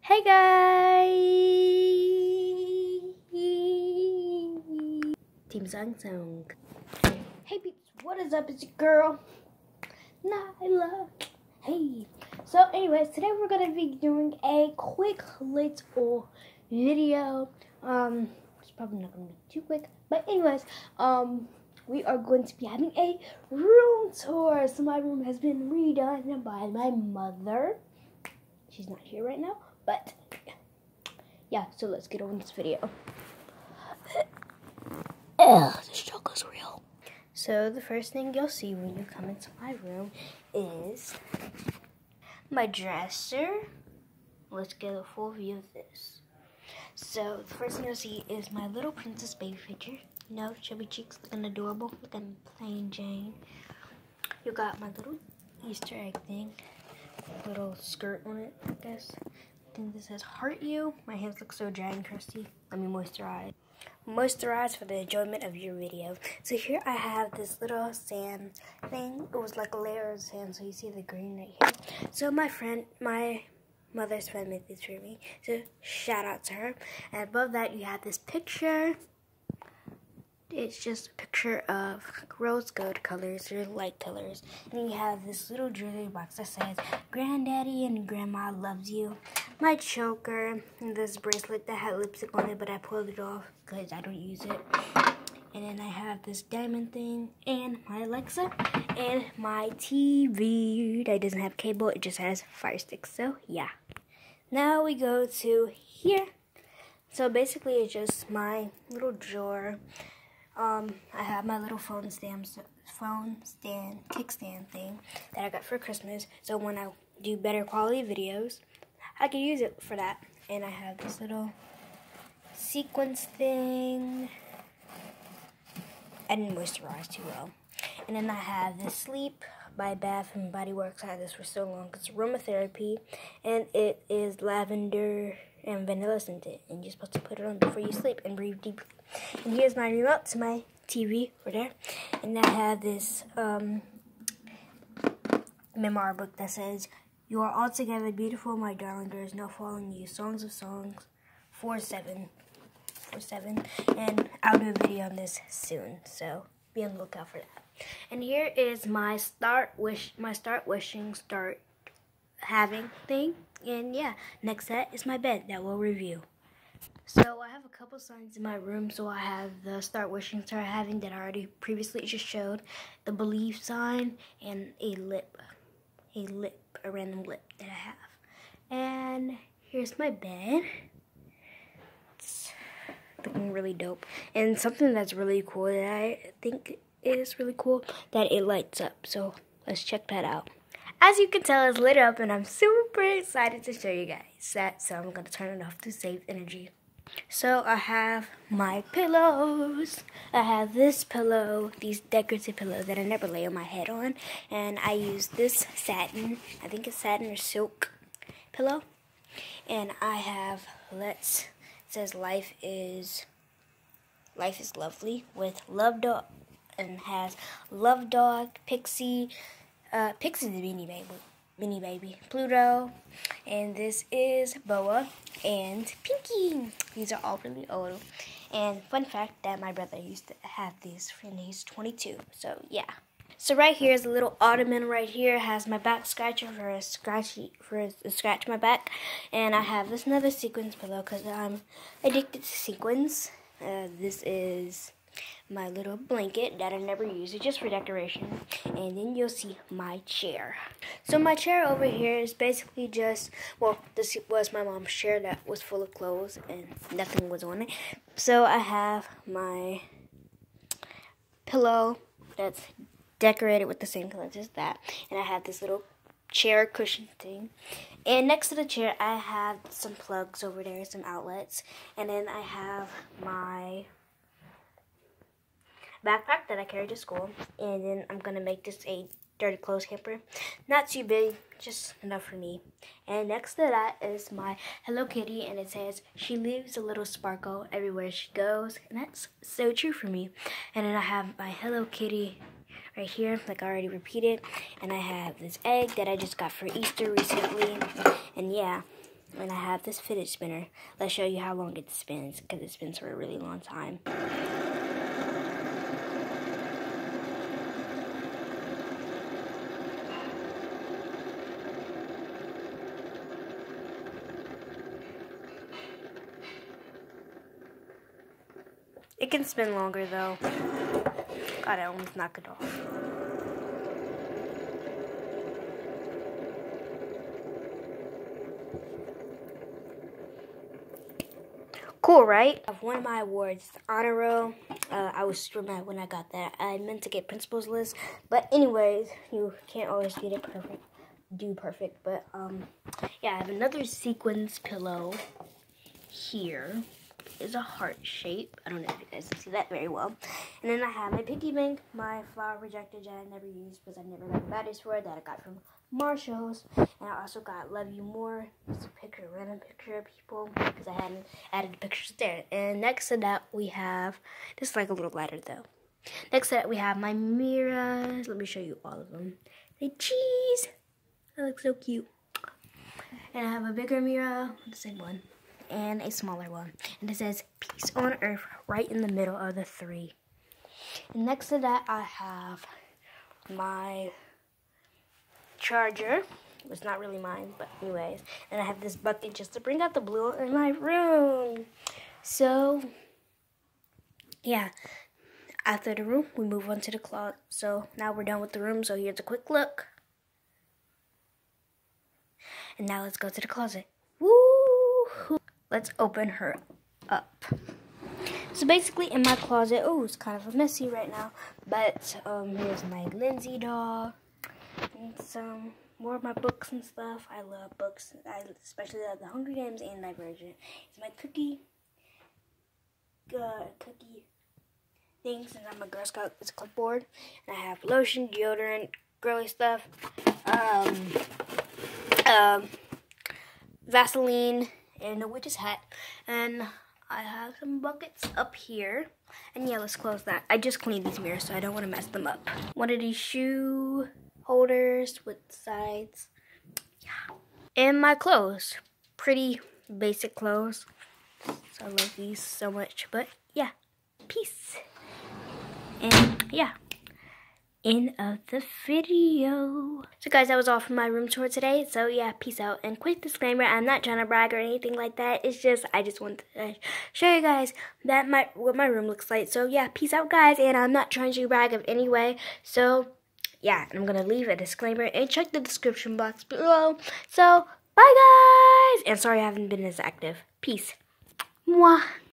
Hey guys! Team Song. Hey peeps, what is up? It's your girl, Nyla. Hey. So anyways, today we're going to be doing a quick little video. It's probably not going to be too quick. But anyways, we are going to be having a room tour. So my room has been redone by my mother. She's not here right now. But, yeah, so let's get on this video. This chocolate's real. So, the first thing you'll see when you come into my room is my dresser. Let's get a full view of this. So, the first thing you'll see is my little princess baby picture. You know, chubby cheeks looking adorable, looking plain Jane. You got my little Easter egg thing. Little skirt on it, I guess. This says heart you. My hands look so dry and crusty. Let me moisturize. Moisturize for the enjoyment of your video. So here I have this little sand thing. It was like a layer of sand, so you see the green right here. So my mother's friend made this for me. So shout out to her. And above that you have this picture. It's just a picture of rose gold colors or light colors. And you have this little jewelry box that says, Granddaddy and Grandma loves you. My choker, and this bracelet that had lipstick on it, but I pulled it off because I don't use it. And then I have this diamond thing, and my Alexa, and my TV that doesn't have cable, it just has Fire Stick, so yeah. Now we go to here. So basically it's just my little drawer. I have my little kickstand thing that I got for Christmas. So when I do better quality videos, I can use it for that. And I have this little sequence thing. I didn't moisturize too well. And then I have this Sleep by Bath and Body Works. I had this for so long. It's aromatherapy, and it is lavender and vanilla scented, and you're supposed to put it on before you sleep and breathe deeply. And here's my remote to my TV over there. And I have this memoir book that says, You are altogether beautiful, my darling, there is no falling you. Songs of Songs 4/7. And I'll do a video on this soon, so be on the lookout for that. And here is my start having thing. And yeah, next set is my bed that we'll review. So I have a couple signs in my room. So I have the start wishing, start having that I already previously just showed, the believe sign, and a random lip that I have. And here's my bed. It's looking really dope. And something that's really cool that I think is really cool, that it lights up. So let's check that out. As you can tell, it's lit up, and I'm super excited to show you guys that, so I'm going to turn it off to save energy. So I have my pillows. I have this pillow, these decorative pillows that I never lay on my head on, and I use this satin, I think it's satin or silk pillow, and I have, it says life is lovely with Love Dog, and has Love Dog, Pixie, Pixie the Beanie Baby, Pluto, and this is Boa and Pinky. These are all really old. And fun fact that my brother used to have these, and he's 22. So yeah. So right here is a little ottoman right here. It has my back scratcher for scratch my back, and I have this another sequins pillow because I'm addicted to sequins. This is my little blanket that I never use. It's just for decoration. And then you'll see my chair. So my chair over here is basically just, well, this was my mom's chair that was full of clothes and nothing was on it. So I have my pillow that's decorated with the same colors as that. And I have this little chair cushion thing. And next to the chair, I have some plugs over there, some outlets. And then I have my backpack that I carry to school, and then I'm gonna make this a dirty clothes hamper. Not too big, just enough for me. And next to that is my Hello Kitty, and it says she leaves a little sparkle everywhere she goes, and that's so true for me. And then I have my Hello Kitty right here, like I already repeated, and I have this egg that I just got for Easter recently, and yeah. And I have this fidget spinner. Let's show you how long it spins, because it spins for a really long time. It can spin longer though. God, I almost knocked it off. Cool, right? I have one of my awards, the honor roll. I was super mad when I got that. I meant to get principal's list, but anyways, you can't always get it perfect. Do perfect, but yeah, I have another sequins pillow here. Is a heart shape. I don't know if you guys can see that very well. And then I have my piggy bank, my flower projector that I never used because I never got the batteries for it, that I got from Marshall's. And I also got Love You More. It's a picture, a random picture of people because I hadn't added the pictures there. And next to that we have, this is like a little ladder though. Next to that we have my mirrors. Let me show you all of them. Say cheese. That looks so cute. And I have a bigger mirror, the same one, and a smaller one. And it says peace on earth right in the middle of the three. And next to that I have my charger. It's not really mine, but anyways. And I have this bucket just to bring out the blue in my room. So yeah, after the room we move on to the closet. So now we're done with the room, so here's a quick look. And now let's go to the closet. Woo! Let's open her up. So basically in my closet, oh, it's kind of messy right now, but here's my Lindsay doll and some more of my books and stuff. I love books. I especially love the Hunger Games and Divergent. It's my cookie thing, since I'm a Girl Scout. It's a clipboard, and I have lotion, deodorant, girly stuff, Vaseline, and a witch's hat. And I have some buckets up here. And yeah, let's close that. I just cleaned these mirrors, so I don't want to mess them up. One of these shoe holders with sides. Yeah. And my clothes. Pretty basic clothes. So I love these so much. But yeah, peace. And yeah, end of the video. So guys, that was all from my room tour today. So yeah, peace out. And quick disclaimer, I'm not trying to brag or anything like that. It's just I just want to show you guys that what my room looks like. So yeah, peace out guys, and I'm not trying to brag of any way. So yeah, I'm gonna leave a disclaimer and check the description box below. So bye guys, and sorry I haven't been as active. Peace. Mwah.